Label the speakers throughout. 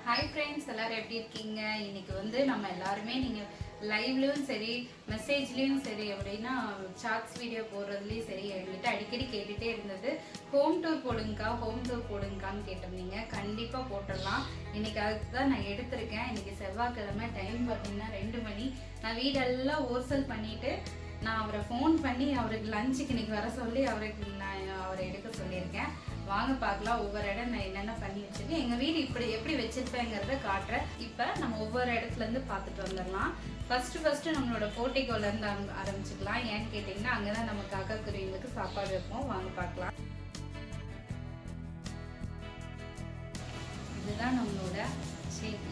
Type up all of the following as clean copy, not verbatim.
Speaker 1: Hi friends, எல்லாரும் எப்படி இருக்கீங்க? இன்னைக்கு வந்து நம்ம எல்லாருமே நீங்கள் லைவ்லேயும் சரி மெசேஜ்லேயும் சரி அப்படின்னா ஷார்ட்ஸ் வீடியோ போடுறதுலேயும் சரி என்கிட்ட அடிக்கடி கேட்டுகிட்டே இருந்தது, ஹோம் டூர் போடுங்கக்கான்னு கேட்டிருந்தீங்க. கண்டிப்பாக போட்டுடலாம். இன்னைக்கு அதுக்கு தான் நான் எடுத்திருக்கேன். இன்னைக்கு செவ்வாய்க்கிழமை, டைம் பார்த்தீங்கன்னா 2 மணி. நான் வீடெல்லாம் ஓர்சல் பண்ணிவிட்டு நான் அவரை ஃபோன் பண்ணி அவருக்கு லஞ்சுக்கு இன்னைக்கு வர சொல்லி அவரை எடுக்க சொல்லியிருக்கேன். வாங்க பார்க்கலாம் ஒவ்வொரு இடம் நான் என்னென்ன பண்ணி வச்சிருக்கேன், எங்கள் வீடு இப்படி எப்படி வச்சிருப்பேங்கிறத காட்டுறேன். இப்போ நம்ம ஒவ்வொரு இடத்துலேருந்து பார்த்துட்டு வந்துடலாம். ஃபஸ்ட்டு நம்மளோட போர்ட்டிகோலேருந்து ஆரம்பிச்சுக்கலாம். ஏன்னு கேட்டிங்கன்னா அங்கே தான் நம்ம காக்கா குருவிங்களுக்கு சாப்பாடு வைப்போம். வாங்க பார்க்கலாம். இதுதான் நம்மளோட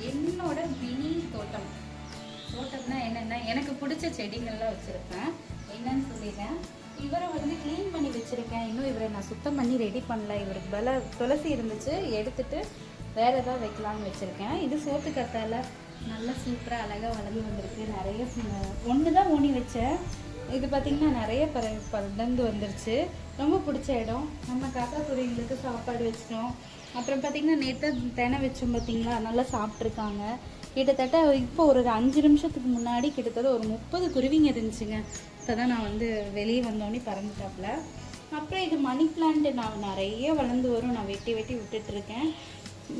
Speaker 1: என்னோட மினி தோட்டம்னா என்னென்னா எனக்கு பிடிச்ச செடிகள்லாம் வச்சுருப்பேன். என்னன்னு சொல்லிடுறேன். இவரை வந்து க்ளீன் பண்ணி வச்சுருக்கேன். இன்னும் இவரை நான் சுத்தம் பண்ணி ரெடி பண்ணல. இவருக்கு துளசி இருந்துச்சு, எடுத்துட்டு வேறு ஏதாவது வைக்கலான்னு வச்சுருக்கேன். இது சோத்து கத்தால நல்லா சூப்பராக அழகாக வளர்ந்து வந்திருக்கு. நிறைய ஒன்று தான் ஊனி வச்சேன். இது பார்த்திங்கன்னா நிறைய படர்ந்து வந்துருச்சு. ரொம்ப பிடிச்ச இடம். நம்ம காக்கா குருவிங்களுக்கு சாப்பாடு வச்சிட்டோம். அப்புறம் பார்த்திங்கன்னா நேற்று தினை வச்சோம் பார்த்திங்களா, நல்லா சாப்பிட்ருக்காங்க. கிட்டத்தட்ட இப்போ ஒரு 5 நிமிஷத்துக்கு முன்னாடி கிட்டத்தட்ட ஒரு 30 குருவிங்க இருந்துச்சுங்க. இப்போ தான் நான் வந்து வெளியே வந்தோடனே பறந்துட்டாப்புல. அப்புறம் இது மணி பிளான்ட் நான் நிறைய வளர்ந்து வரும். நான் வெட்டி விட்டுட்ருக்கேன்.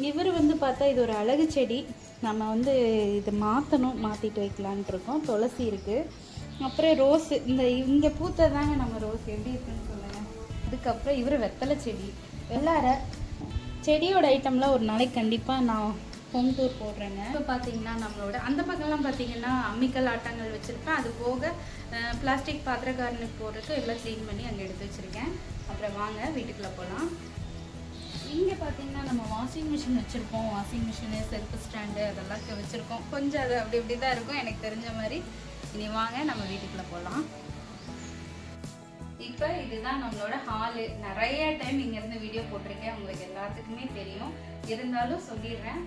Speaker 1: இவர் வந்து பார்த்தா இது ஒரு அழகு செடி. நம்ம வந்து இது மாற்றிட்டு வைக்கலான்ட்டு இருக்கோம். துளசி இருக்குது. அப்புறம் ரோஸு இங்கே பூத்ததாங்க நம்ம ரோஸ் எப்படி இருக்குன்னு சொல்லுங்கள். அதுக்கப்புறம் இவர் வெத்தலை செடி. எல்லார செடியோட ஐட்டம்லாம் ஒரு நாளைக்கு கண்டிப்பாக நான் ஹோம் டூர் போடுறேங்க. இப்போ பார்த்தீங்கன்னா நம்மளோட அந்த பக்கம்லாம் பார்த்தீங்கன்னா அம்மிக்கல் ஆட்டங்கள் வச்சுருப்பேன். அது போக பிளாஸ்டிக் பாத்திரக்காரனுக்கு போடுறதுக்கு எல்லாம் க்ளீன் பண்ணி அங்கே எடுத்து வச்சுருக்கேன். அப்புறம் வாங்க வீட்டுக்குள்ளே போகலாம். இங்கே பார்த்தீங்கன்னா நம்ம வாஷிங் மிஷின் வச்சுருப்போம். வாஷிங் மிஷினு, செல்ஃப் ஸ்டாண்டு அதெல்லாம் வச்சுருக்கோம். கொஞ்சம் அது அப்படி தான் இருக்கும் எனக்கு தெரிஞ்ச மாதிரி. இனி வாங்க நம்ம வீட்டுக்குள்ளே போகலாம். இப்போ இதுதான் நம்மளோட ஹாலு. நிறைய டைம் இங்கேருந்து வீடியோ போட்டிருக்கேன், உங்களுக்கு எல்லாத்துக்குமே தெரியும். இருந்தாலும் சொல்லிடுறேன்.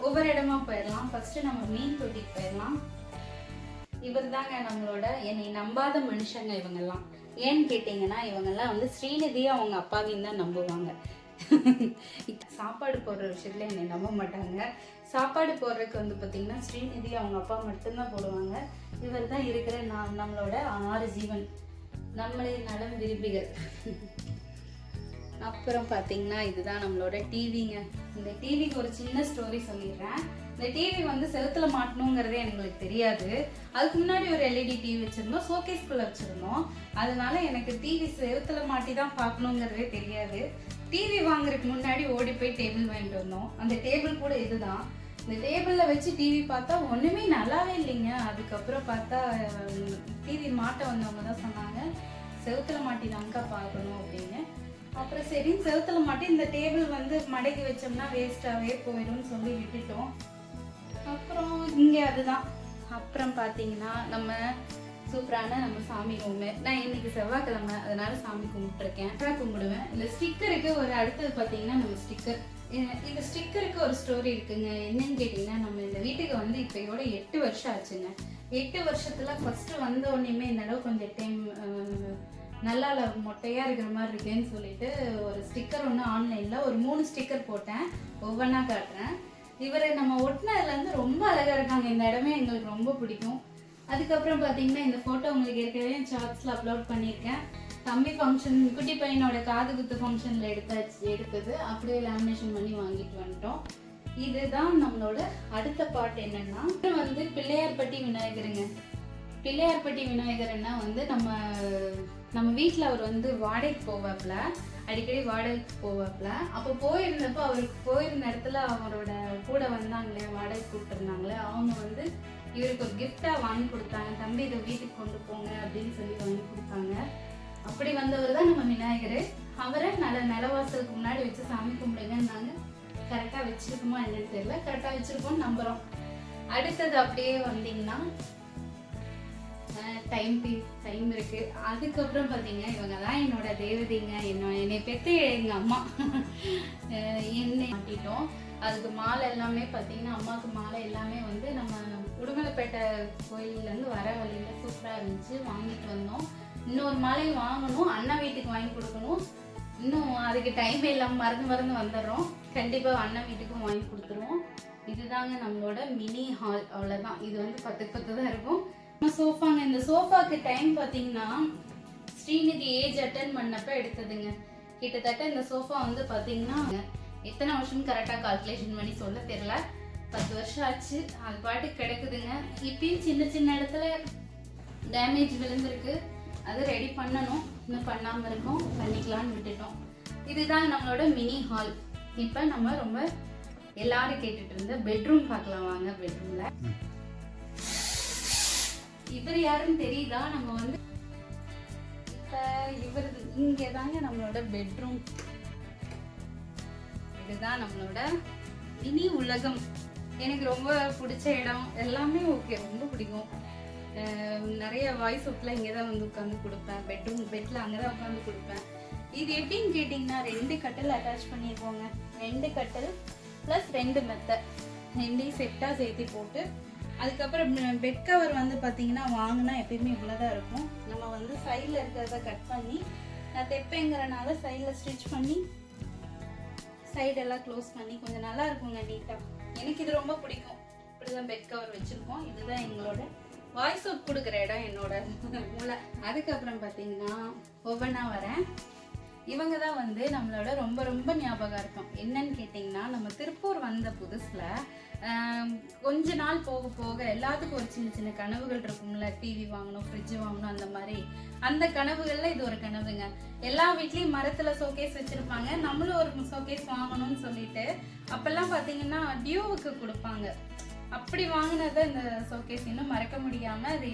Speaker 1: ஒவ்வொரு இடமா போயிடலாம். ஃபர்ஸ்ட் நம்ம மீன் தொட்டிக்கு போயிடலாம். இவர் தாங்க நம்மளோட என்னை நம்பாத மனுஷங்க இவங்கெல்லாம். ஏன்னு கேட்டிங்கன்னா இவங்கெல்லாம் வந்து ஸ்ரீநிதியை அவங்க அப்பாவையும் தான் நம்புவாங்க. சாப்பாடு போடுற விஷயத்துல என்னை நம்ப மாட்டாங்க. சாப்பாடு போடுறதுக்கு வந்து பார்த்திங்கன்னா ஸ்ரீநிதி அவங்க அப்பா மட்டும்தான் போடுவாங்க. இவர் தான் இருக்கிற நம்மளோட 6 ஜீவன், நம்மளே நலம் விரும்பிகள். அப்புறம் பார்த்தீங்கன்னா இதுதான் நம்மளோட டிவிங்க. இந்த டிவிக்கு ஒரு சின்ன ஸ்டோரி சொல்லிடுறேன். இந்த டிவி வந்து செவுத்துல மாட்டணுங்கிறதே எங்களுக்கு தெரியாது. அதுக்கு முன்னாடி ஒரு எல்இடி டிவி வச்சுருந்தோம், ஷோகேஸ்குள்ளே வச்சுருந்தோம். அதனால எனக்கு டிவி செவுத்துல மாட்டி தான் பார்க்கணுங்கிறதே தெரியாது. டிவி வாங்குறதுக்கு முன்னாடி ஓடி போய் டேபிள் வாங்கிட்டு வந்தோம். அந்த டேபிள் கூட இதுதான். இந்த டேபிளில் வச்சு டிவி பார்த்தா ஒன்றுமே நல்லாவே இல்லைங்க. அதுக்கப்புறம் பார்த்தா டிவி மாட்ட வந்தவங்க தான் சொன்னாங்க, செவுத்துல மாட்டி தான்க்கா பார்க்கணும் அப்படின்னு. அப்புறம் சரி செவுத்துல மாட்டி இந்த டேபிள் வந்து மடக்கி வச்சோம்னா வேஸ்டாகவே போயிடும்னு சொல்லி விட்டுட்டோம். அப்புறம் இங்கே அதுதான். அப்புறம் பார்த்தீங்கன்னா நம்ம சூப்பரான நம்ம சாமி ரூமு. நான் இன்னைக்கு செவ்வாய்க்கிழமை, அதனால சாமி கும்பிட்டுருக்கேன். கும்பிடுவேன். இந்த ஸ்டிக்கருக்கு ஒரு அடுத்தது பார்த்தீங்கன்னா நம்ம ஸ்டிக்கர். இந்த ஸ்டிக்கருக்கு ஒரு ஸ்டோரி இருக்குங்க. என்னன்னு கேட்டிங்கன்னா நம்ம இந்த வீட்டுக்கு வந்து இப்போயோட 8 வருஷம் ஆச்சுங்க. 8 வருஷத்துல ஃபர்ஸ்ட் வந்த உடனேயுமே இந்த அளவு கொஞ்சம் டைம் நல்லா மொட்டையாக இருக்கிற மாதிரி இருக்கேன்னு சொல்லிட்டு ஒரு ஸ்டிக்கர் ஒன்று ஆன்லைனில் ஒரு 3 ஸ்டிக்கர் போட்டேன். ஒவ்வொன்றா காட்டுறேன். இவரை நம்ம ஒட்டினதுலேருந்து ரொம்ப அழகாக இருக்காங்க. இந்த இடமே எங்களுக்கு ரொம்ப பிடிக்கும். அதுக்கப்புறம் பார்த்தீங்கன்னா இந்த ஃபோட்டோ உங்களுக்கு ஏற்கனவே ஷார்ட்ஸில் அப்லோட் பண்ணியிருக்கேன். தம்பி ஃபங்க்ஷன், குட்டி பையனோட காது குத்து ஃபங்க்ஷனில் எடுத்தது அப்படியே லேமினேஷன் பண்ணி வாங்கிட்டு வந்துட்டோம். இதுதான் நம்மளோட அடுத்த பாட்டு. என்னன்னா வந்து பிள்ளையார்பட்டி விநாயகருங்க. பிள்ளையார்பட்டி விநாயகர்னா வந்து நம்ம வீட்டில் அவர் வந்து வாடகைக்கு போவாப்புல, அடிக்கடி வாடகைக்கு போவாப்புல. அப்போ போயிருந்தப்போ அவருக்கு போயிருந்த இடத்துல அவரோட கூட வந்தாங்களே, வாடகை கூப்பிட்டுருந்தாங்களே, அவங்க வந்து இவருக்கு ஒரு கிஃப்டாக வாங்கி கொடுத்தாங்க. தம்பி இதை வீட்டுக்கு கொண்டு போங்க அப்படின்னு சொல்லி வாங்கி கொடுத்தாங்க. அப்படி வந்தவர் தான் நம்ம விநாயகர். அவரை நிலவாசலுக்கு முன்னாடி வச்சு சாமி கும்பிடுங்கன்னாங்க. கரெக்டாக வச்சிருக்கோமா என்னன்னு தெரியல, கரெக்டாக வச்சிருக்கோம்னு நம்புகிறோம். அடுத்தது அப்படியே வந்தீங்கன்னா டைம் இருக்கு. அதுக்கப்புறம் பார்த்தீங்க இவங்க தான் என்னோட தேவதைங்க. என்னை பெற்ற எங்கள் அம்மா. என்னை மாட்டிட்டோம். அதுக்கு மாலை எல்லாமே பார்த்தீங்கன்னா அம்மாவுக்கு மாலை எல்லாமே வந்து நம்ம உடுமலைப்பேட்டை கோயிலேருந்து வர வழியில் சூப்பராக இருந்துச்சு, வாங்கிட்டு வந்தோம். இன்னொரு மாலையும் வாங்கணும், அண்ணா வீட்டுக்கு வாங்கி கொடுக்கணும். இன்னும் அதுக்கு டைமே இல்லாமல் மறந்து வந்துடுறோம். கண்டிப்பாக அண்ணன் வீட்டுக்கும் வாங்கி கொடுத்துருவோம். இதுதாங்க நம்மளோட மினி ஹால், அவ்வளோதான். இது வந்து 10x10 தான் இருக்கும். சோஃபாங்க, இந்த சோஃபாக்கு டைம் பார்த்தீங்கன்னா ஸ்ரீநிதி ஏஜ் அட்டன் பண்ணப்ப எடுத்ததுங்க. கிட்டத்தட்ட இந்த சோஃபா வந்து பார்த்தீங்கன்னா எத்தனை வருஷம் கரெக்டாக கால்குலேஷன் பண்ணி சொல்ல தெரியல, 10 வருஷம் ஆச்சு. அது பாட்டுக்கு கிடக்குதுங்க. இப்பயும் சின்ன சின்ன இடத்துல டேமேஜ் விழுந்திருக்கு, அது ரெடி பண்ணணும். இன்னும் பண்ணாமல் இருக்கோம், பண்ணிக்கலான்னு விட்டுட்டோம். இதுதான் நம்மளோட மினி ஹால். இப்போ நம்ம ரொம்ப எல்லாரும் கேட்டுட்டு இருந்த பெட்ரூம் பார்க்கலாம் வாங்க. பெட்ரூம்ல இவர் யாருன்னு தெரியுதா? நம்ம வந்து இப்ப இவர் இங்கே தாங்க நம்மளோட பெட்ரூம். இதுதான் நம்மளோட மினி உலகம். எனக்கு ரொம்ப பிடிச்ச இடம், எல்லாமே ஓகே, ரொம்ப பிடிக்கும். நிறைய வாய்ஸ் அவுட்ல இங்கே தான் வந்து உட்காந்து கொடுப்பேன். பெட்டில் அங்கே தான் உட்காந்து கொடுப்பேன். இது எப்படின்னு கேட்டிங்கன்னா 2 கட்டில் அட்டாச் பண்ணியிருக்கோங்க. 2 கட்டில் ப்ளஸ் 2 மெத்தை, 2 செட்டாக சேர்த்து போட்டு, அதுக்கப்புறம் பெட் கவர் வந்து பார்த்தீங்கன்னா வாங்கினா எப்பயுமே இவ்வளோதான் இருக்கும். நம்ம வந்து சைடில் இருக்கிறத கட் பண்ணி, நான் தைப்பேங்கிறனால சைடில் ஸ்டிச் பண்ணி சைடெல்லாம் க்ளோஸ் பண்ணி கொஞ்சம் நல்லா இருக்குங்க, நீட்டாக. எனக்கு இது ரொம்ப பிடிக்கும். இப்படிதான் பெட் கவர் வச்சுருக்கோம். இதுதான் எங்களோட வாய்ஸ் அவுட் கொடுக்குற இடம், என்னோட மூளை. அதுக்கப்புறம் பார்த்தீங்கன்னா ஒவ்வொன்றா வரேன். இவங்க தான் வந்து நம்மளோட ரொம்ப ரொம்ப ஞாபகம் இருக்கும். என்னன்னு கேட்டிங்கன்னா, நம்ம திருப்பூர் வந்த புதுசில் கொஞ்ச நாள் போக போக எல்லாத்துக்கும் ஒரு சின்ன சின்ன கனவுகள் இருக்கும்ல. டிவி வாங்கணும், ஃப்ரிட்ஜ் வாங்கணும், அந்த மாதிரி. அந்த கனவுகளில் இது ஒரு கனவுங்க. எல்லா வீட்லேயும் மரத்தில் ஷோகேஸ் வச்சுருப்பாங்க. நம்மளும் ஒரு ஷோகேஸ் வாங்கணும்னு சொல்லிட்டு அப்போல்லாம் பார்த்தீங்கன்னா டியூவுக்கு கொடுப்பாங்க. அப்படி வாங்கினதை இந்த ஷோகேஸ் இன்னும் மறக்க முடியாமல், அது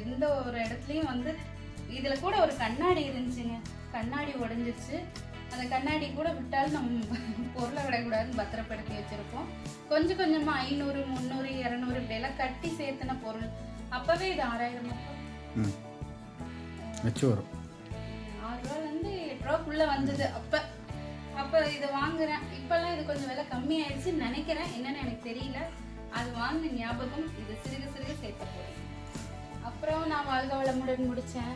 Speaker 1: எந்த ஒரு இடத்துலையும் வந்து இதில் கூட ஒரு கண்ணாடி இருந்துச்சுங்க. கண்ணாடி உடஞ்சிருச்சு. அந்த கண்ணாடி கூட விட்டாலும் நம்ம பொருளை விடக்கூடாதுன்னு பத்திரப்படுத்தி வச்சுருக்கோம். கொஞ்சம் கொஞ்சமாக 500, 300, 200 இப்படியெல்லாம் கட்டி சேர்த்துன பொருள். அப்போவே இது 6000 வரும். 6 ரூபாலேருந்து 8 ரூபாக்குள்ளே வந்தது அப்போ இதை வாங்குறேன். இப்போல்லாம் இது கொஞ்சம் விலை கம்மியாயிடுச்சுன்னு நினைக்கிறேன், என்னன்னு எனக்கு தெரியல. அது வாங்கின ஞாபகம் இது சிறுக சிறுக சேர்த்த போகிறேன். அப்புறம் நான் வாழ்க வளமுடன் முடித்தேன்.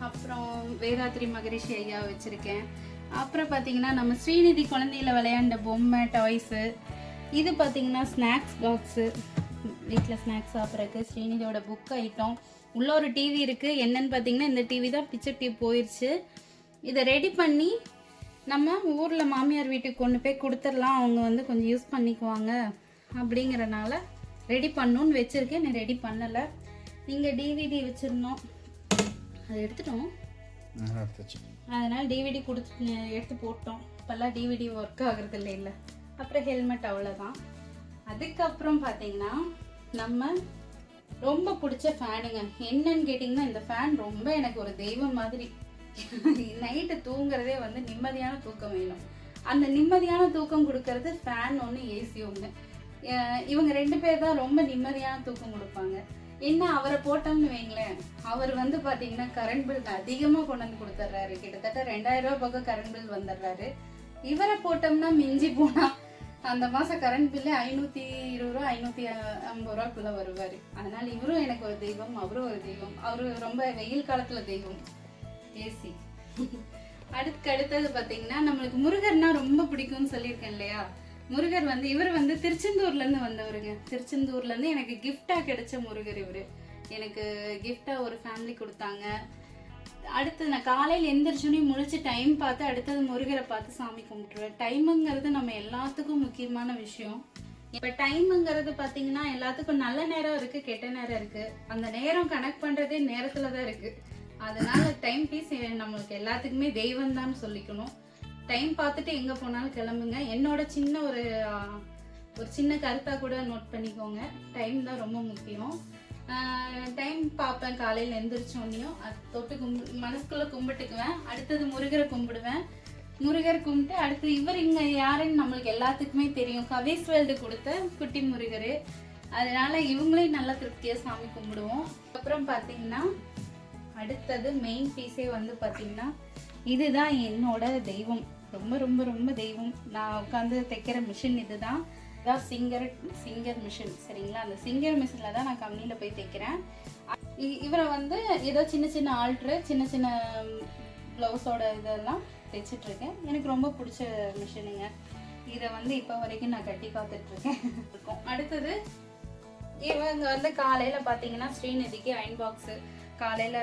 Speaker 1: அப்புறம் வேதாத்ரி மகரிஷி ஐயா வச்சுருக்கேன். அப்புறம் பார்த்தீங்கன்னா நம்ம ஸ்ரீநிதி குழந்தையில விளையாண்ட பொம்மை டாய்ஸு. இது பார்த்தீங்கன்னா ஸ்நாக்ஸ் பாக்ஸு, வீட்டில் ஸ்நாக்ஸ் சாப்பிட்றதுக்கு. ஸ்ரீநிதியோட புக் ஐட்டம். உள்ள ஒரு டிவி இருக்குது. என்னன்னு பார்த்தீங்கன்னா இந்த டிவி தான் பிக்சர் டிவி போயிடுச்சு. இதை ரெடி பண்ணி நம்ம ஊரில் மாமியார் வீட்டுக்கு கொண்டு போய் கொடுத்துடலாம், அவங்க வந்து கொஞ்சம் யூஸ் பண்ணிக்குவாங்க அப்படிங்கிறனால ரெடி பண்ணணுன்னு வச்சுருக்கேன். நான் ரெடி பண்ணலை. இங்கே டிவிடி வச்சுருந்தோம், அதை எடுத்துட்டோம். அதனால் டிவிடி கொடுத்து எடுத்து போட்டோம். இப்போல்லாம் டிவிடி ஒர்க் ஆகுறது இல்லை. அப்புறம் ஹெல்மெட், அவ்வளோதான். அதுக்கப்புறம் பார்த்தீங்கன்னா நம்ம ரொம்ப பிடிச்ச ஃபேனுங்க. என்னன்னு கேட்டிங்கன்னா, இந்த ஃபேன் ரொம்ப எனக்கு ஒரு தெய்வம் மாதிரி. நைட்டு தூங்குறதே வந்து நிம்மதியான தூக்கம் வேணும். அந்த நிம்மதியான தூக்கம் கொடுக்கறது ஃபேன் ஒன்று, ஏசி ஒன்று. இவங்க 2 பேர் தான் ரொம்ப நிம்மதியான தூக்கம் கொடுப்பாங்க. என்ன அவரை போட்டோம்னு வைங்களேன், அவர் வந்து பார்த்தீங்கன்னா கரண்ட் பில் அதிகமாக கொண்டு வந்து கொடுத்துட்றாரு. கிட்டத்தட்ட 2000 ரூபா பக்கம் கரண்ட் பில் வந்துடுறாரு. இவரை போட்டோம்னா மிஞ்சி போனால் அந்த மாதம் கரண்ட் பில்லு 520 ரூபா 550 ரூபாக்குள்ளே வருவார். அதனால இவரும் எனக்கு ஒரு தெய்வம், அவரும் ஒரு தெய்வம். அவரு ரொம்ப வெயில் காலத்தில் தெய்வம், ஏசி. அடுத்தது பார்த்தீங்கன்னா நம்மளுக்கு முருகர்னா ரொம்ப பிடிக்கும்னு சொல்லியிருக்கேன் இல்லையா. முருகர் வந்து இவர் வந்து திருச்செந்தூர்லேருந்து வந்தவருங்க. திருச்செந்தூர்லேருந்து எனக்கு கிஃப்டாக கிடைச்ச முருகர் இவர். எனக்கு கிஃப்டாக ஒரு ஃபேமிலி கொடுத்தாங்க. அடுத்து நான் காலையில் எந்திரிச்சோன்னே முழிச்சு டைம் பார்த்து அடுத்தது முருகரை பார்த்து சாமி கும்பிட்டுருவேன். டைமுங்கிறது நம்ம எல்லாத்துக்கும் முக்கியமான விஷயம். இப்போ டைமுங்கிறது பார்த்தீங்கன்னா எல்லாத்துக்கும் நல்ல நேரம் இருக்குது, கெட்ட நேரம் இருக்குது. அந்த நேரம் கனெக்ட் பண்ணுறதே நேரத்தில் தான் இருக்குது. அதனால டைம் பீஸ் நம்மளுக்கு எல்லாத்துக்குமே தெய்வம் தான் சொல்லிக்கணும். டைம் பார்த்துட்டு எங்கே போனாலும் கிளம்புங்க. என்னோட சின்ன ஒரு சின்ன கருத்தாக கூட நோட் பண்ணிக்கோங்க. டைம் தான் ரொம்ப முக்கியம். டைம் பார்ப்பேன். காலையில் எந்திரிச்சோன்னையும் அது தொட்டு மனசுக்குள்ளே கும்பிட்டுக்குவேன். அடுத்தது முருகரை கும்பிடுவேன். முருகர் கும்பிட்டு அடுத்து இவர் இங்கே யாருன்னு நம்மளுக்கு எல்லாத்துக்குமே தெரியும். கவேஸ் வேர்ல்டு கொடுத்த குட்டி முருகர். அதனால இவங்களையும் நல்லா திருப்தியாக சாமி கும்பிடுவோம். அப்புறம் பார்த்தீங்கன்னா அடுத்தது மெயின் பீஸே வந்து பார்த்தீங்கன்னா இதுதான் என்னோட தெய்வம். ரொம்ப ரொம்ப ரொம்ப தெய்வம். நான் உட்காந்து தைக்கிற மிஷின் இதுதான். இதான் சிங்கர் மிஷின், சரிங்களா. அந்த சிங்கர் மிஷினில் தான் நான் கம்பெனியில் போய் தைக்கிறேன். இவரை வந்து ஏதோ சின்ன சின்ன ஆல்ட்ரு, சின்ன சின்ன ப்ளவுஸோட இதெல்லாம் தைச்சிட்ருக்கேன். எனக்கு ரொம்ப பிடிச்ச மிஷினுங்க. இதை வந்து இப்போ வரைக்கும் நான் கட்டி காத்துட்டு இருக்கேன். அடுத்தது இவங்க வந்து காலையில் பார்த்தீங்கன்னா ஸ்ரீநிதிக்கு அயன் பாக்ஸு, காலையில்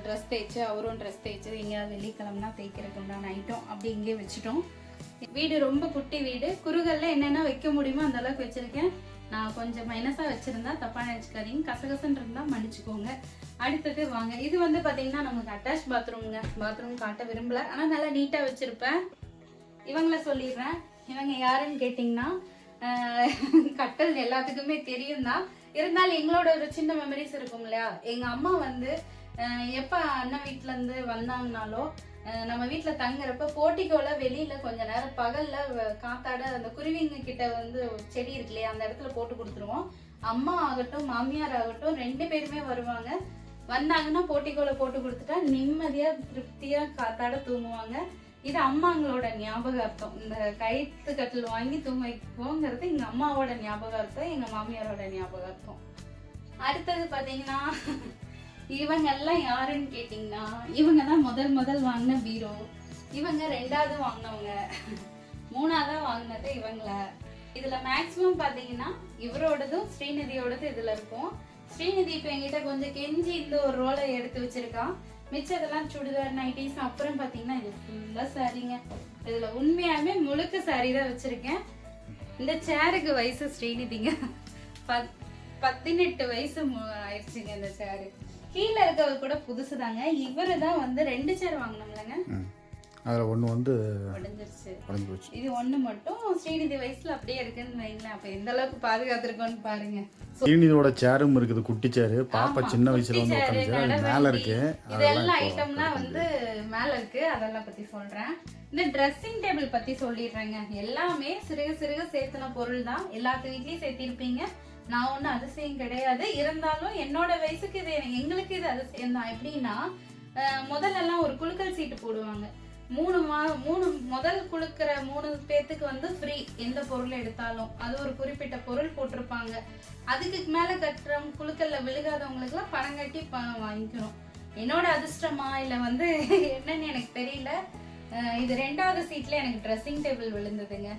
Speaker 1: ட்ரெஸ் தேய்ச்சி அவரும் ட்ரெஸ் தேய்ச்சி எங்கேயாவது வெள்ளிக்கிழமைனா தேய்க்கிறதுக்கு உண்டான ஐட்டம் அப்படி இங்கே வச்சுட்டோம். வீடு ரொம்ப குட்டி வீடு, குறுகல்ல என்னென்ன வைக்க முடியுமோ அந்த அளவுக்கு வச்சுருக்கேன். நான் கொஞ்சம் மைனஸாக வச்சுருந்தா தப்பாக நினச்சிக்காதீங்க, கசகசன்னு இருந்தால் மன்னிச்சுக்கோங்க. அடுத்தது வாங்க, இது வந்து பார்த்தீங்கன்னா நமக்கு அட்டாச் பாத்ரூமுங்க. பாத்ரூம் காட்ட விரும்பல, ஆனால் நல்லா நீட்டாக வச்சுருப்பேன். இவங்கள சொல்லிடுறேன். இவங்க யாருன்னு கேட்டிங்கன்னா கட்டல் எல்லாத்துக்குமே தெரியும் தான், இருந்தாலும் எங்களோட ஒரு சின்ன மெமரிஸ் இருக்கும் இல்லையா. எங்கள் அம்மா வந்து எப்போ அண்ணன் வீட்டிலேருந்து வந்தாங்கனாலோ நம்ம வீட்டில் தங்குறப்ப போட்டிக்கோல வெளியில் கொஞ்ச நேரம் பகலில் காத்தாட அந்த குருவிங்க கிட்ட வந்து செடி இருக்கு இல்லையா, அந்த இடத்துல போட்டு கொடுத்துருவோம். அம்மா ஆகட்டும் மாமியார் ஆகட்டும் 2 பேருமே வருவாங்க. வந்தாங்கன்னா போட்டிக்கோல போட்டு கொடுத்துட்டா நிம்மதியாக திருப்தியாக காத்தாட தூங்குவாங்க. இது அம்மாங்களோட ஞாபகார்த்தம். இந்த கயிற்று கட்டில் வாங்கி தூங்க வைப்போங்கிறது எங்கள் அம்மாவோட ஞாபகார்த்தம், எங்கள் மாமியாரோட ஞாபகார்த்தம். அடுத்தது பார்த்தீங்கன்னா இவங்க எல்லாம் யாருன்னு கேட்டிங்கன்னா இவங்க தான் முதல் வாங்கின பீரோ. இவங்க 2வது வாங்கினவங்க, 3ஆவதா வாங்கினது இவங்கள. இதுல மேக்சிமம் பாத்தீங்கன்னா இவரோடதும் ஸ்ரீநிதியோடதும் இதுல இருக்கும். ஸ்ரீநிதி இப்ப என்கிட்ட கொஞ்சம் கெஞ்சி இந்த ஒரு ரோலை எடுத்து வச்சிருக்கான். மிச்சதெல்லாம் சுடிதார், நைட்டிஸ். அப்புறம் பாத்தீங்கன்னா இது ஃபுல்லா சாரிங்க. இதுல உண்மையாவே முழுக்க சாரி தான் வச்சிருக்கேன். இந்த சேருக்கு வயசு ஸ்ரீநிதிங்க 18 வயசு ஆயிடுச்சுங்க. இந்த சேரு கீழே இருக்கவர் கூட புதுசு தாங்க. இவரு தான் வந்து 2 சேர் வாங்கினோம்லங்க,
Speaker 2: அதில் ஒன்று வந்து
Speaker 1: உடஞ்சிருச்சு. இது ஒன்று மட்டும் ஸ்ரீநிதி வயசுல அப்படியே இருக்குன்னு வைங்களேன். அப்போ எந்த அளவுக்கு பாதுகாத்துருக்கோன்னு பாருங்க.
Speaker 2: ஸ்ரீநிதியோட சேரும் இருக்குது, குட்டி சேரு. பாப்பா சின்ன வயசுல வந்து உட்காந்து மேலே இருக்கு.
Speaker 1: இதெல்லாம் ஐட்டம்லாம் வந்து மேலே இருக்கு, அதெல்லாம் பத்தி சொல்றேன். இந்த ட்ரெஸ்ஸிங் டேபிள் பத்தி சொல்லிடுறேங்க. எல்லாமே சிறுக சிறுக சேர்த்துன பொருள் தான், எல்லாத்து வீட்லயும் சேர்த்திருப்பீங்க. நான் ஒன்றும் அதிசயம் கிடையாது. இருந்தாலும் என்னோட வயசுக்கு இது எங்களுக்கு இது அதிசயம் தான். எப்படின்னா முதல்லலாம் ஒரு குலுக்கல் சீட்டு போடுவாங்க. 3 முதல் குலுக்கிற 3 பேத்துக்கு வந்து ஃப்ரீ எந்த பொருள் எடுத்தாலும். அது ஒரு குறிப்பிட்ட பொருள் போட்டிருப்பாங்க. அதுக்கு மேல கட்டுறவங்க குலுக்கல்ல விழுகாதவங்களுக்கு எல்லாம் பணம் கட்டி வாங்கிக்கணும். என்னோட அதிர்ஷ்டமா இல்ல வந்து என்னன்னு எனக்கு தெரியல. இது 2வது சீட்ல எனக்கு ட்ரெஸ்ஸிங் டேபிள் விழுந்ததுங்க.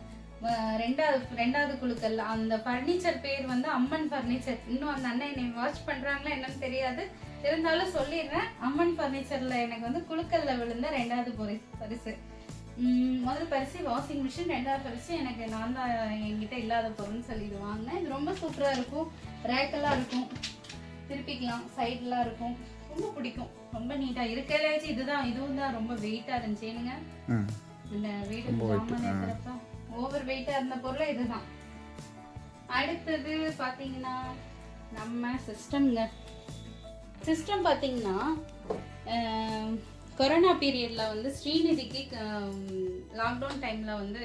Speaker 1: 2வது குழுக்கள். அந்த பர்னிச்சர் பேர் வந்து அம்மன் பர்னிச்சர். இன்னும் அந்த அண்ணன் என்னை வாட்ச் பண்றாங்களா என்னன்னு தெரியாது, இருந்தாலும் சொல்லிடுறேன். அம்மன் பர்னிச்சர்ல எனக்கு வந்து குழுக்கல்ல விழுந்த 2வது பரிசு. முதல் பரிசு வாஷிங் மிஷின், 2வது பரிசு எனக்கு நான் தான் என்கிட்ட இல்லாத பொருள்னு சொல்லிடுவாங்க. இது ரொம்ப சூப்பரா இருக்கும், ரேக்கெல்லாம் இருக்கும், திருப்பிக்கலாம், சைட்லாம் இருக்கும். ரொம்ப பிடிக்கும், ரொம்ப நீட்டா இருக்கலாச்சு. இதுவும் தான் ரொம்ப வெயிட்டா இருந்துச்சு. ஏனுங்க இந்த வீடு ஜாமான் ஏத்துறப்ப ஓவர் வெயிட்டா இருந்த பொருள் இதுதான். அடுத்தது பாத்தீங்கன்னா நம்ம சிஸ்டம்ங்க. சிஸ்டம் பாத்தீங்கன்னா கொரோனா பீரியட்ல வந்து ஸ்ரீநிதிக்கு லாக்டவுன் டைம்ல வந்து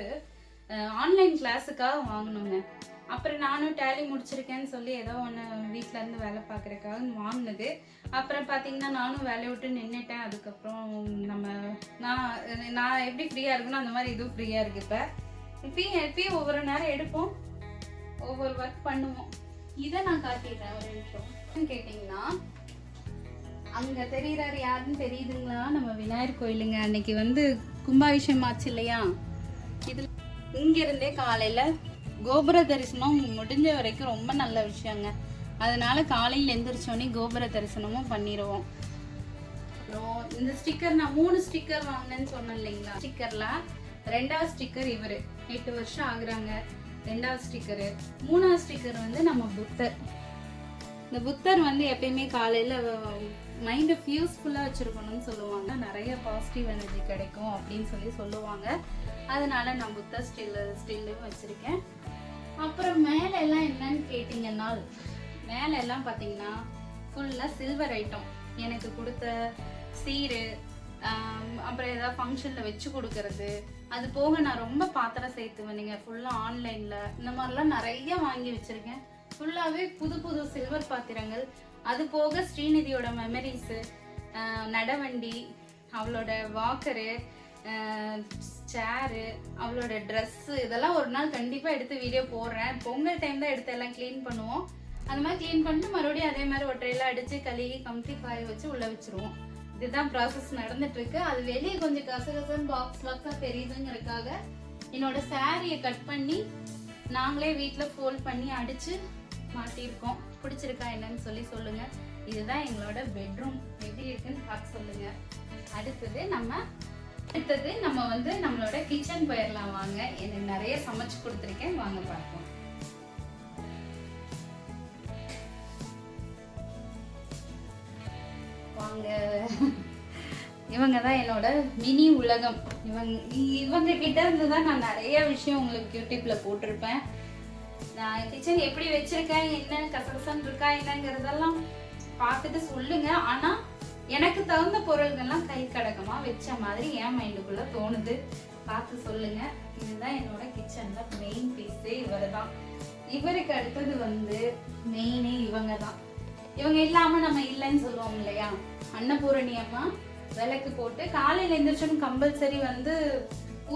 Speaker 1: ஆன்லைன் கிளாஸுக்காக வாங்கினோங்க. அப்புறம் நானும் டேலி முடிச்சிருக்கேன்னு சொல்லி ஏதோ ஒன்று வீட்டில இருந்து வேலை பார்க்குறதுக்காக வாங்கினது. அப்புறம் பார்த்தீங்கன்னா நானும் வேலையை விட்டு நின்றுட்டேன். அதுக்கப்புறம் நான் எப்படி ஃப்ரீயாக இருக்கணும் அந்த மாதிரி இதுவும் ஃப்ரீயாக இருக்கு. இப்பயும் ஒவ்வொரு நேரம் எடுப்போம், ஒவ்வொரு ஒர்க் பண்ணுவோம். இதை நான் காட்டிடுறேன் ஒரு நிமிஷம். கேட்டிங்கன்னா அங்கே தெரியுறாரு யாருன்னு தெரியுதுங்களா? நம்ம விநாயகர் கோயிலுங்க. அன்னைக்கு வந்து கும்பாபிஷேகம் ஆச்சு இல்லையா, இதில் இங்கிருந்தே காலையில் கோபுர தரிசனம் முடிஞ்ச வரைக்கும் ரொம்ப நல்ல விஷயங்க. அதனால காலையில் எந்திரிச்சோன்னே கோபுர தரிசனமும் பண்ணிடுவோம். அப்புறம் இந்த ஸ்டிக்கர் நான் 3 ஸ்டிக்கர் வாங்கினேன்னு சொன்னேன் இல்லைங்களா. ஸ்டிக்கர்ல 2வது ஸ்டிக்கர் இவர் 8 வருஷம் ஆகுறாங்க. 2வது ஸ்டிக்கரு. 3வது ஸ்டிக்கர் வந்து நம்ம புத்தர். இந்த புத்தர் வந்து எப்பயுமே காலையில் மைண்டை ஃபியூஸ்ஃபுல்லாக வச்சுருக்கணும்னு சொல்லுவாங்க. நிறைய பாசிட்டிவ் எனர்ஜி கிடைக்கும் அப்படின்னு சொல்லுவாங்க. அதனால நான் புத்தர் ஸ்டில்லும் வச்சுருக்கேன். அப்புறம் மேலே எல்லாம் என்னன்னு கேட்டிங்கன்னா, மேலே எல்லாம் பார்த்தீங்கன்னா ஃபுல்லாக சில்வர் ஐட்டம். எனக்கு கொடுத்த சீரு, அப்புறம் ஏதாவது ஃபங்க்ஷனில் வச்சு கொடுக்கறது. அது போக நான் ரொம்ப பாத்திரம் சேர்த்துவேன். நீங்கள் ஃபுல்லாக ஆன்லைனில் இந்த மாதிரிலாம் நிறைய வாங்கி வச்சுருக்கேன். ஃபுல்லாகவே புது சில்வர் பாத்திரங்கள். அது போக ஸ்ரீநிதியோட மெமரிஸு, நடவண்டி, அவளோட வாக்கரு, சேரு, அவளோட ட்ரெஸ்ஸு, இதெல்லாம் ஒரு நாள் கண்டிப்பாக எடுத்து வீடியோ போடுறேன். பொங்கல் டைம் தான் எடுத்து எல்லாம் க்ளீன் பண்ணுவோம். அந்த மாதிரி க்ளீன் பண்ணிட்டு மறுபடியும் அதே மாதிரி ஒற்றையெல்லாம் அடித்து கழுகி கமுத்தி காய வச்சு உள்ளே வச்சுருவோம். இதுதான் ப்ராசஸ் நடந்துட்டு இருக்கு. அது வெளியே கொஞ்சம் கசகசன்னு பாக்ஸாக தெரியுதுங்கிறதுக்காக என்னோட சாரியை கட் பண்ணி நாங்களே வீட்டில் ஃபோல்ட் பண்ணி அடிச்சு மாட்டியிருக்கோம். பிடிச்சிருக்கா என்னன்னு சொல்லி சொல்லுங்க. இதுதான் எங்களோட பெட்ரூம், எப்படி இருக்குன்னு பார்த்து சொல்லுங்க. அடுத்தது நம்ம வந்து நம்மளோட கிச்சன் போயிடலாம் வாங்க. எனக்கு நிறைய சமைச்சு கொடுத்துருக்கேன், வாங்க பார்ப்போம். வாங்க, இவங்க தான் என்னோட மினி உலகம். இவங்க கிட்ட இருந்து தான் நான் நிறைய விஷயம் உங்களுக்கு யூடியூப்ல போட்டிருப்பேன். நான் கிச்சன் எப்படி வச்சிருக்கேன், என்ன கசகசன்னு இருக்கா என்னங்கிறதெல்லாம் பார்த்துட்டு சொல்லுங்க. ஆனா எனக்கு தகுந்த பொருள்கள்லாம் கை கடக்கமா வச்ச மாதிரி என் மைண்டுக்குள்ள தோணுது, பார்த்து சொல்லுங்க. இதுதான் என்னோட கிச்சன்ல மெயின் பீஸே இவர் தான். இவருக்கு அடுத்தது வந்து மெயினே இவங்க தான். இவங்க இல்லாம நம்ம இல்லைன்னு சொல்லுவோம் இல்லையா, அன்னபூரணி அம்மா விளக்கு போட்டு காலையில எந்திரிச்சோன்னு கம்பல்சரி வந்து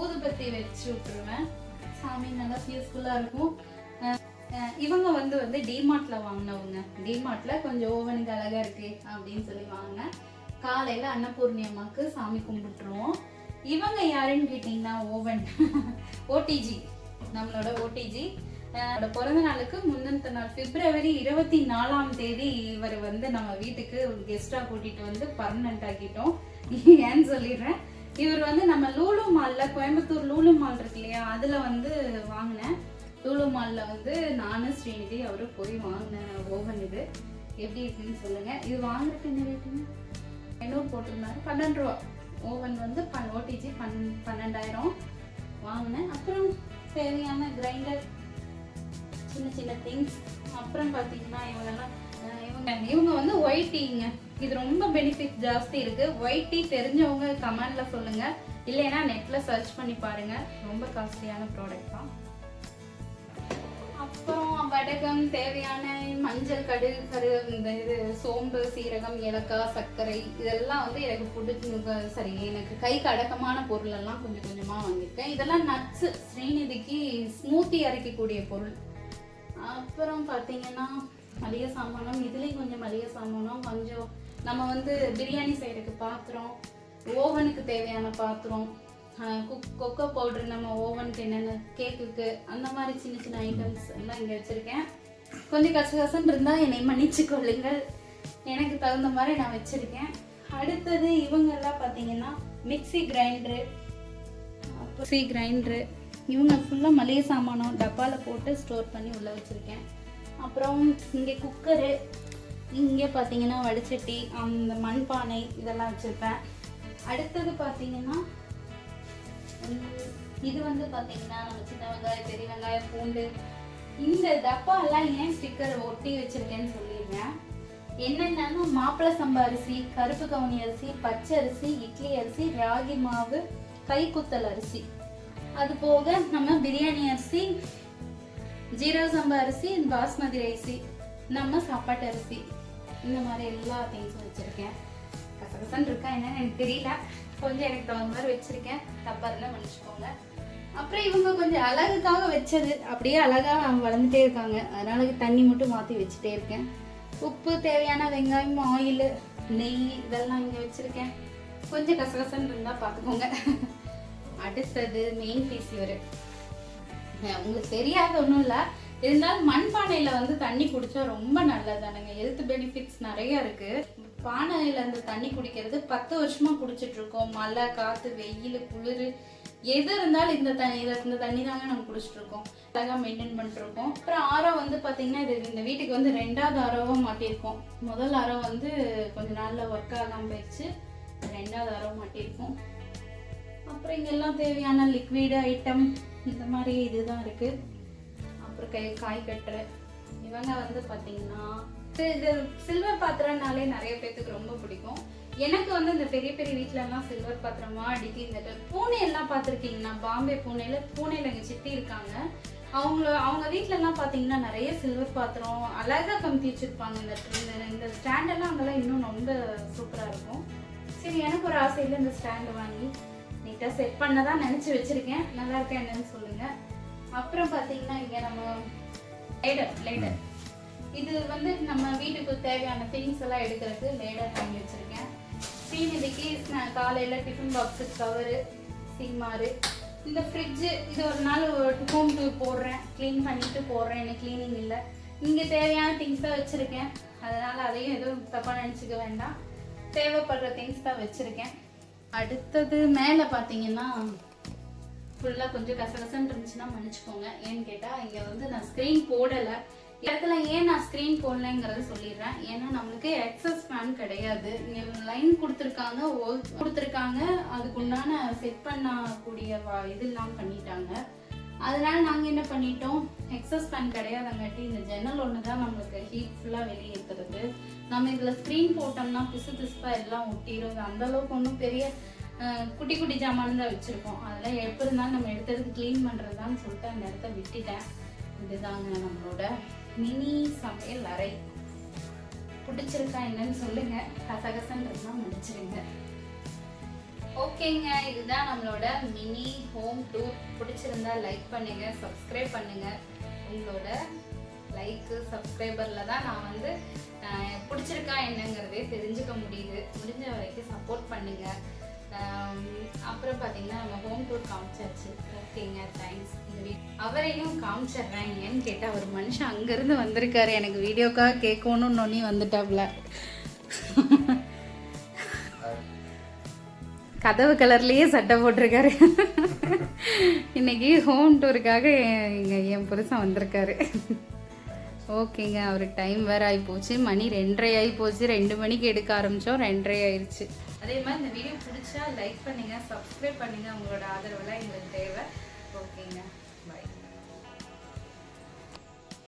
Speaker 1: ஊதுபத்தி வச்சு விட்டுருவேன். சாமி நல்லா பீஸ்ஃபுல்லா இருக்கும். இவங்க வந்து டிமார்ட்ல வாங்கினவங்க. டிமார்ட்ல கொஞ்சம் ஓவனுக்கு அழகா இருக்கு அப்படின்னு சொல்லி வாங்கினேன். காலையில அன்னபூர்ணி அம்மாக்கு சாமி கும்பிட்டுருவோம். இவங்க யாருன்னு கேட்டீங்கன்னா ஓவன் ஓடிஜி, நம்மளோட ஓடிஜி. பிறந்த நாளுக்கு முந்தின நாள் பிப்ரவரி 24ஆம் தேதி இவர் வந்து நம்ம வீட்டுக்கு கெஸ்டா கூட்டிட்டு வந்து பர்மனன்ட் ஆக்கிட்டோம். ஏன்னு சொல்லிடுறேன். இவர் வந்து நம்ம லூலு மால்ல, கோயம்புத்தூர் லூலு மால் இருக்கு இல்லையா, அதுல வந்து வாங்கினேன். லூலு மால்ல வந்து நானும் ஸ்ரீநிதி அவரு போய் வாங்கினேன் ஓவன். இது எப்படி இருக்குன்னு சொல்லுங்க. இது வாங்குறதுக்கு என்ன ரேட்டுங்க? 500 போட்டிருந்தாரு, 12 ரூபா. ஓவன் வந்து ஓடிஜி 12,000 வாங்கினேன். அப்புறம் தேவையான கிரைண்டர், சின்ன சின்ன திங்ஸ். அப்புறம் பாத்தீங்கன்னா இவங்க வந்து ஒயிட் டீங்க. இது ரொம்ப பெனிஃபிட் ஜாஸ்தி இருக்கு. ஒயிட் டீ தெரிஞ்சவங்க கமெண்ட்ல சொல்லுங்க, இல்லைன்னா நெட்ல சர்ச் பண்ணி பாருங்க. ரொம்ப காஸ்ட்லியான ப்ராடக்ட் தான். அப்புறம் வடகம், தேவையான மஞ்சள், கடுகு, இந்த இது சோம்பு, சீரகம், ஏலக்காய், சர்க்கரை, இதெல்லாம் வந்து எனக்கு எனக்கு கைக்கு அடக்கமான பொருள் எல்லாம் கொஞ்சம் கொஞ்சமா வாங்கியிருக்கேன். இதெல்லாம் நட்ஸ், ஸ்ரீநிதிக்கு ஸ்மூத்தி அரைக்கக்கூடிய பொருள். அப்புறம் பாத்தீங்கன்னா மளிகை சாமானம், இதுலயும் கொஞ்சம் மளிகை சாமானம், கொஞ்சம் நம்ம வந்து பிரியாணி செய்யறதுக்கு பாத்திரம், ஓவனுக்கு தேவையான பாத்திரம், கொக்கோ பவுடர், நம்ம ஓவனுக்கு என்னென்ன கேக்குக்கு அந்த மாதிரி சின்ன சின்ன ஐட்டம்ஸ் எல்லாம் இங்க வச்சிருக்கேன். கொஞ்சம் கசகசன்னு இருந்தா என்னை மன்னிச்சு கொள்ளுங்கள், எனக்கு தகுந்த மாதிரி நான் வச்சிருக்கேன். அடுத்தது இவங்க எல்லாம் பாத்தீங்கன்னா மிக்சி கிரைண்டரு, இவங்க ஃபுல்லாக மளிகை சாமானம் டப்பாவில் போட்டு ஸ்டோர் பண்ணி உள்ளே வச்சுருக்கேன். அப்புறம் இங்கே குக்கரு, இங்கே பார்த்தீங்கன்னா வடிச்சட்டி, அந்த மண்பானை இதெல்லாம் வச்சுருப்பேன். அடுத்தது பார்த்தீங்கன்னா இது வந்து பார்த்தீங்கன்னா நம்ம சின்ன வெங்காயம், பெரிய வெங்காயம், பூண்டு, இந்த டப்பாலாம் ஏன் ஸ்டிக்கர் ஒட்டி வச்சுருக்கேன்னு சொல்லிடுறேன். என்னென்னா மாப்பிள்ளை சம்பா அரிசி, கருப்பு கவுனி அரிசி, பச்சை அரிசி, இட்லி அரிசி, ராகி மாவு, கைக்குத்தல் அரிசி, அது போக நம்ம பிரியாணி அரிசி, ஜீரக சம்பா அரிசி, பாஸ்மதி ரைசி, நம்ம சாப்பாட்டு அரிசி, இந்த மாதிரி எல்லா திங்ஸும் வச்சிருக்கேன். கசகசன்னு இருக்கா என்னன்னு எனக்கு தெரியல, கொஞ்சம் எனக்கு தகுந்த மாதிரி வச்சிருக்கேன், தப்பா இருந்தா மன்னிச்சுக்கோங்க. அப்புறம் இவங்க கொஞ்சம் அழகுக்காக வச்சது, அப்படியே அழகா வளர்ந்துட்டே இருக்காங்க, அதனால தண்ணி மட்டும் மாற்றி வச்சுட்டே இருக்கேன். உப்பு, தேவையான வெங்காயம், ஆயில், நெய் இதெல்லாம் இங்கே வச்சிருக்கேன். கொஞ்சம் கசகசன்னு இருந்தால் பார்த்துக்கோங்க. அடுத்தது மெயின் பீஸ் இவர். உங்களுக்கு தெரியாத ஒன்றும் இல்லை, இருந்தாலும் மண்பானையில் வந்து தண்ணி குடிச்சா ரொம்ப நல்லதானுங்க. ஹெல்த் பெனிஃபிட்ஸ் நிறைய இருக்கு. பானையில் அந்த தண்ணி குடிக்கிறது 10 வருஷமா குடிச்சிட்டு இருக்கோம். மழை, காற்று, வெயில், குளிர் எது இருந்தாலும் இந்த தண்ணி தாங்க நம்ம குடிச்சிட்டு இருக்கோம். அழகாக மெயின்டைன் பண்ணிட்டு இருக்கோம். அப்புறம் ஆரோ வந்து பார்த்தீங்கன்னா இது இந்த வீட்டுக்கு வந்து 2வது ஆரோவாக மாட்டியிருக்கோம். முதல் ஆரோ வந்து கொஞ்ச நாளில் ஒர்க் ஆகாமல் போயிடுச்சு, 2வது ஆரோ மாட்டியிருக்கோம். அப்புறம் இங்கெல்லாம் தேவையான லிக்விட் ஐட்டம் இந்த மாதிரி இதுதான் இருக்கு. அப்புறம் காய் கட்டுற இவங்க வந்து பார்த்தீங்கன்னா இது சில்வர் பாத்திரம்னாலே நிறைய பேருக்கு ரொம்ப பிடிக்கும். எனக்கு வந்து இந்த பெரிய பெரிய வீட்டிலலாம் சில்வர் பாத்திரமா அடிக்கி இந்த பூனை எல்லாம் பார்த்துருக்கீங்கன்னா, பாம்பே பூனேல எங்கள் சித்தி இருக்காங்க, அவங்க வீட்டிலலாம் பார்த்தீங்கன்னா நிறைய சில்வர் பாத்திரம் அழகாக கமுத்தி வச்சுருப்பாங்க. இந்த ஸ்டாண்டெல்லாம் அங்கெல்லாம் இன்னும் ரொம்ப சூப்பராக இருக்கும். சரி, எனக்கு ஒரு ஆசையில் இந்த ஸ்டாண்டு வாங்கி நீட்டாக செட் பண்ண தான் நினச்சி வச்சுருக்கேன். நல்லா இருக்கா என்னன்னு சொல்லுங்கள். அப்புறம் பார்த்தீங்கன்னா இங்கே நம்ம லேடர், இது வந்து நம்ம வீட்டுக்கு தேவையான திங்ஸ் எல்லாம் எடுக்கிறதுக்கு லேடர் வாங்கி வச்சுருக்கேன். ஸ்ரீநிதிக்கு காலையில் டிஃபன் பாக்ஸு கவரு, சீமாறு, இந்த ஃப்ரிட்ஜு இது ஒரு நாள் ஹோம் டூர் போடுறேன், க்ளீன் பண்ணிட்டு போடுறேன். எனக்கு க்ளீனிங் இல்லை, இங்கே தேவையான திங்ஸ் தான் வச்சுருக்கேன். அதனால் அதையும் எதுவும் தப்பாக நினச்சிக்க வேண்டாம். தேவைப்படுற திங்ஸ் தான் வச்சுருக்கேன். அடுத்தது மேலே பார்த்தீங்கன்னா ஃபுல்லாக கொஞ்சம் கசகசன்னு இருந்துச்சுன்னா மன்னிச்சுக்கோங்க. ஏன்னு கேட்டால் இங்கே வந்து நான் ஸ்க்ரீன் போடலை. இடத்துல ஏன் நான் ஸ்க்ரீன் போடலைங்கிறத சொல்லிடுறேன். ஏன்னா நம்மளுக்கு எக்ஸஸ் ஃபேன் கிடையாது. இங்கே லைன் கொடுத்துருக்காங்க, ஓல் கொடுத்துருக்காங்க, அதுக்கு உண்டான செட் பண்ணக்கூடிய இதெல்லாம் பண்ணிட்டாங்க. அதனால நாங்கள் என்ன பண்ணிட்டோம், எக்ஸஸ் ஃபேன் கிடையாதங்காட்டி இந்த ஜன்னல் ஒன்று தான் நம்மளுக்கு ஹீட் ஃபுல்லாக வெளியேற்றுறது. நம்ம இதில் ஸ்க்ரீன் போட்டோம்னா பிசுப்பாக எல்லாம் ஒட்டிடும். அந்தளவுக்கு ஒன்றும் பெரிய குட்டி குட்டி ஜாமான் தான் வச்சுருக்கோம். அதெல்லாம் எப்படி இருந்தாலும் நம்ம எடுத்ததுக்கு க்ளீன் பண்ணுறதான்னு சொல்லிட்டு அந்த இடத்த விட்டுட்டேன். இதுதாங்க நம்மளோட மினி சமையல் அறை. பிடிச்சிருக்கா என்னன்னு சொல்லுங்க, கசகசன்றதுனா முடிச்சிருங்க. ஓகேங்க, இதுதான் நம்மளோட மினி ஹோம் டூர். பிடிச்சிருந்தா லைக் பண்ணுங்க, சப்ஸ்கிரைப் பண்ணுங்க. உங்களோட லைக்கு சப்ஸ்கிரைபரில் தான் நான் வந்து பிடிச்சிருக்கா என்னங்கிறதே தெரிஞ்சுக்க முடியுது. முடிஞ்ச வரைக்கும் சப்போர்ட் பண்ணுங்க. அப்புறம் பார்த்தீங்கன்னா நம்ம ஹோம் டூர் காமிச்சாச்சு. ஓகேங்க, தேங்க்ஸ். அவரையும் காமிச்சிடுறேன். ஏன்னு கேட்டால் ஒரு மனுஷன் அங்கேருந்து வந்திருக்காரு, எனக்கு வீடியோக்காக கேட்கணுன்னு வந்துட்டாப்ல. கதவு கலர்லேயே சட்டை போட்டிருக்காரு. இன்னைக்கு ஹோம் டூருக்காக என் புருஷன் வந்திருக்காரு. ஓகேங்க, அவருக்கு டைம் வேறு ஆகிப்போச்சு. மணி 2:30 ஆகிப்போச்சு. 2 மணிக்கு எடுக்க ஆரம்பித்தோம், 2:30 ஆயிடுச்சு. அதே மாதிரி இந்த வீடியோ பிடிச்சா லைக் பண்ணுங்கள், சப்ஸ்கிரைப் பண்ணுங்கள். உங்களோட ஆதரவெல்லாம் எங்களுக்கு தேவை. ஓகேங்க.